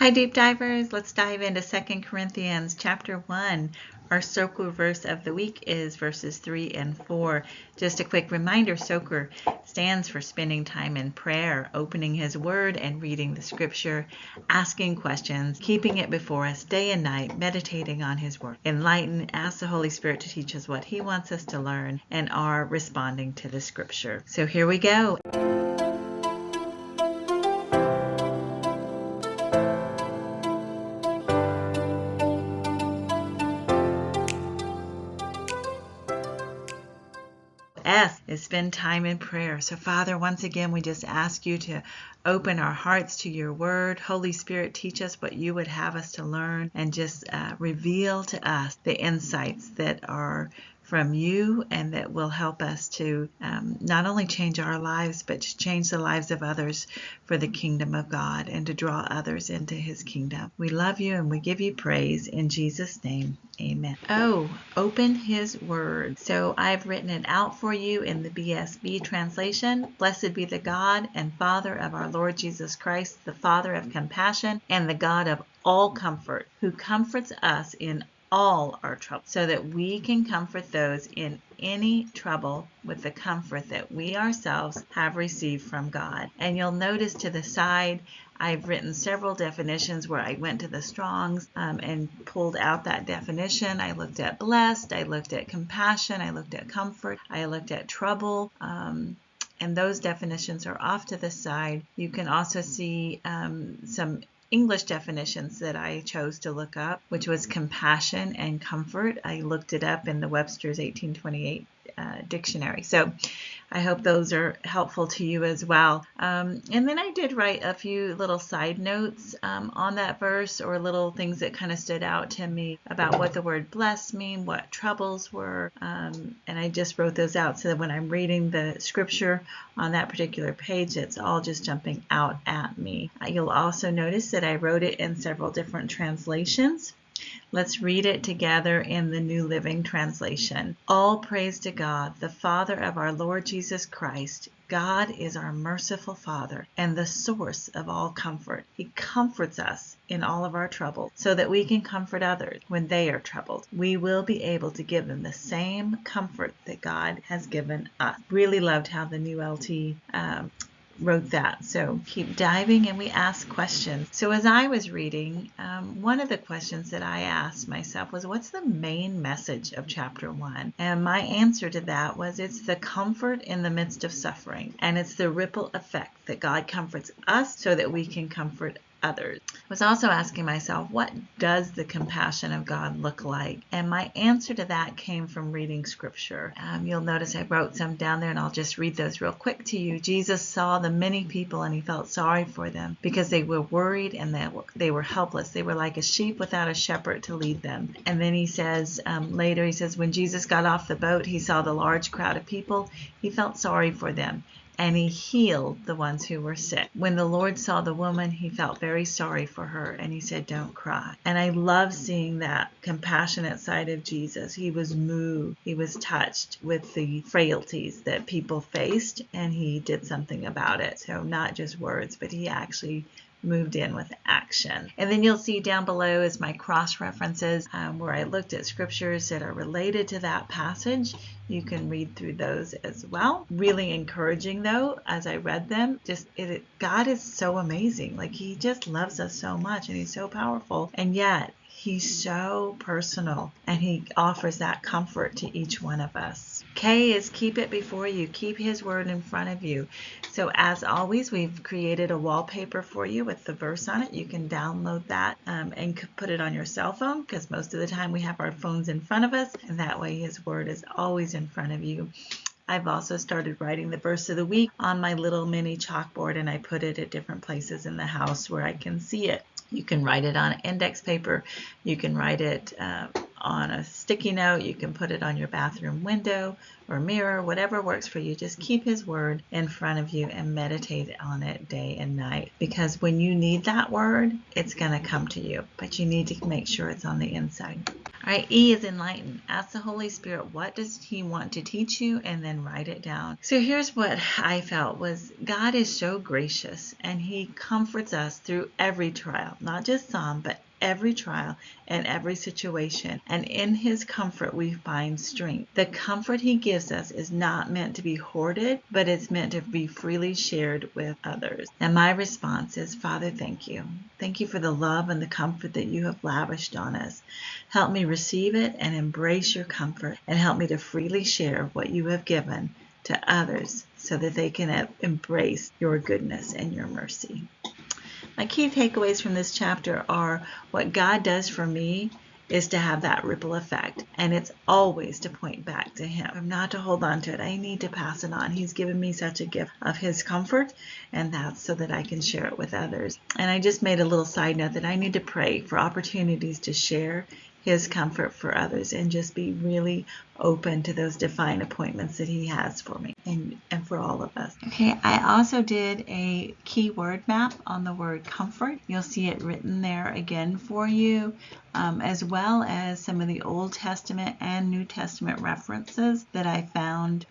Hi, deep divers. Let's dive into 2 Corinthians chapter 1. Our Soaker verse of the week is verses 3 and 4. Just a quick reminder, Soaker stands for spending time in prayer, opening His Word and reading the Scripture, asking questions, keeping it before us day and night, meditating on His Word. Enlighten, ask the Holy Spirit to teach us what He wants us to learn, and are responding to the Scripture. So here we go. S is spend time in prayer. So Father, once again, we just ask you to open our hearts to your word. Holy Spirit, teach us what you would have us to learn, and just reveal to us the insights that are from you and that will help us to not only change our lives, but to change the lives of others for the kingdom of God and to draw others into His kingdom. We love you and we give you praise in Jesus' name. Amen. Oh, open His word. So I've written it out for you in the BSB translation. Blessed be the God and Father of our Lord Jesus Christ, the Father of compassion and the God of all comfort, who comforts us in all our trouble, so that we can comfort those in any trouble with the comfort that we ourselves have received from God. And you'll notice to the side, I've written several definitions where I went to the Strong's and pulled out that definition. I looked at blessed, I looked at compassion, I looked at comfort, I looked at trouble, and those definitions are off to the side. You can also see some English definitions that I chose to look up, which was compassion and comfort. I looked it up in the Webster's 1828 dictionary. So I hope those are helpful to you as well. And then I did write a few little side notes on that verse, or little things that kind of stood out to me about what the word blessed mean, what troubles were, and I just wrote those out so that when I'm reading the scripture on that particular page, it's all just jumping out at me. You'll also notice that I wrote it in several different translations. Let's read it together in the New Living Translation. All praise to God, the Father of our Lord Jesus Christ. God is our merciful Father and the source of all comfort. He comforts us in all of our trouble so that we can comfort others when they are troubled. We will be able to give them the same comfort that God has given us. Really loved how the New LT wrote that. So keep diving and we ask questions. So as I was reading, one of the questions that I asked myself was, what's the main message of chapter 1? And my answer to that was, it's the comfort in the midst of suffering, and it's the ripple effect that God comforts us so that we can comfort others. I was also asking myself, what does the compassion of God look like? And my answer to that came from reading scripture. You'll notice I wrote some down there, and I'll just read those real quick to you. Jesus saw the many people and He felt sorry for them because they were worried and they were helpless. They were like a sheep without a shepherd to lead them. And then He says, later He says, when Jesus got off the boat, He saw the large crowd of people. He felt sorry for them, and He healed the ones who were sick. When the Lord saw the woman, He felt very sorry for her, and He said, don't cry. And I love seeing that compassionate side of Jesus. He was moved. He was touched with the frailties that people faced, and He did something about it. So not just words, but He actually moved in with action. And then you'll see down below is my cross references where I looked at scriptures that are related to that passage. You can read through those as well. Really encouraging though, as I read them, God is so amazing. Like He just loves us so much, and He's so powerful, and yet He's so personal, and He offers that comfort to each one of us. K is keep it before you. Keep His word in front of you. So as always, we've created a wallpaper for you with the verse on it. You can download that and put it on your cell phone, because most of the time we have our phones in front of us, and that way His word is always in front of you. I've also started writing the verse of the week on my little mini chalkboard, and I put it at different places in the house where I can see it. You can write it on index paper. You can write it on a sticky note. You can put it on your bathroom window or mirror, whatever works for you. Just keep His word in front of you and meditate on it day and night. Because when you need that word, it's going to come to you. But you need to make sure it's on the inside. All right, E is enlighten. Ask the Holy Spirit, what does He want to teach you, and then write it down. So here's what I felt was God is so gracious, and He comforts us through every trial, not just some, but every trial and every situation. And in His comfort, we find strength. The comfort He gives us is not meant to be hoarded, but it's meant to be freely shared with others. And my response is, Father, thank you. Thank you for the love and the comfort that you have lavished on us. Help me receive it and embrace your comfort, and help me to freely share what you have given to others so that they can embrace your goodness and your mercy. My key takeaways from this chapter are what God does for me is to have that ripple effect, and it's always to point back to Him. I'm not to hold on to it. I need to pass it on. He's given me such a gift of His comfort, and that's so that I can share it with others. And I just made a little side note that I need to pray for opportunities to share His comfort for others and just be really open to those divine appointments that He has for me and for all of us. Okay, I also did a keyword map on the word comfort. You'll see it written there again for you, as well as some of the Old Testament and New Testament references that I found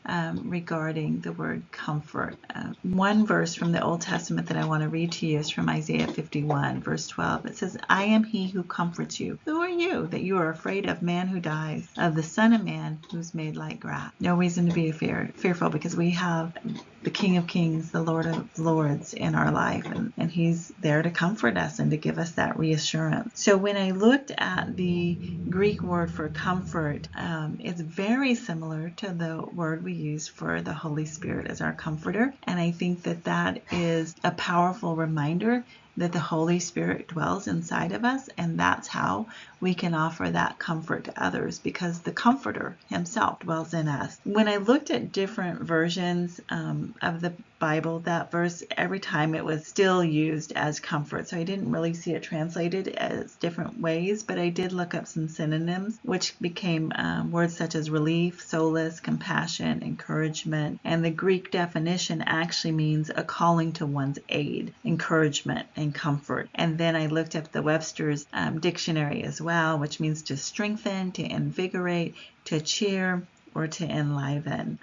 regarding the word comfort. One verse from the Old Testament that I want to read to you is from Isaiah 51, verse 12. It says, I am He who comforts you. Who are you that you are afraid of man who dies, of the Son of Man who's made like grass? No reason to be fearful, because we have the King of Kings, the Lord of Lords in our life, and He's there to comfort us and to give us that reassurance. So when I looked at the Greek word for comfort, it's very similar to the word we use for the Holy Spirit as our comforter, and I think that that is a powerful reminder that the Holy Spirit dwells inside of us, and that's how we can offer that comfort to others, because the Comforter Himself dwells in us. When I looked at different versions of the Bible, that verse, every time it was still used as comfort, so I didn't really see it translated as different ways, but I did look up some synonyms, which became words such as relief, solace, compassion, encouragement, and the Greek definition actually means a calling to one's aid, encouragement, and comfort. And then I looked up the Webster's dictionary as well, which means to strengthen, to invigorate, to cheer, or to enliven.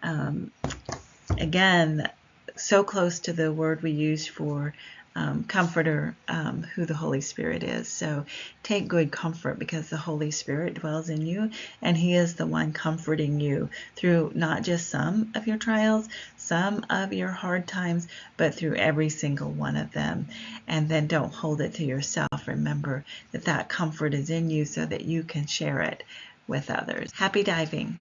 Again, so close to the word we use for comforter, who the Holy Spirit is. So take good comfort, because the Holy Spirit dwells in you, and He is the one comforting you through not just some of your trials, some of your hard times, but through every single one of them. And then don't hold it to yourself. Remember that that comfort is in you so that you can share it with others. Happy diving.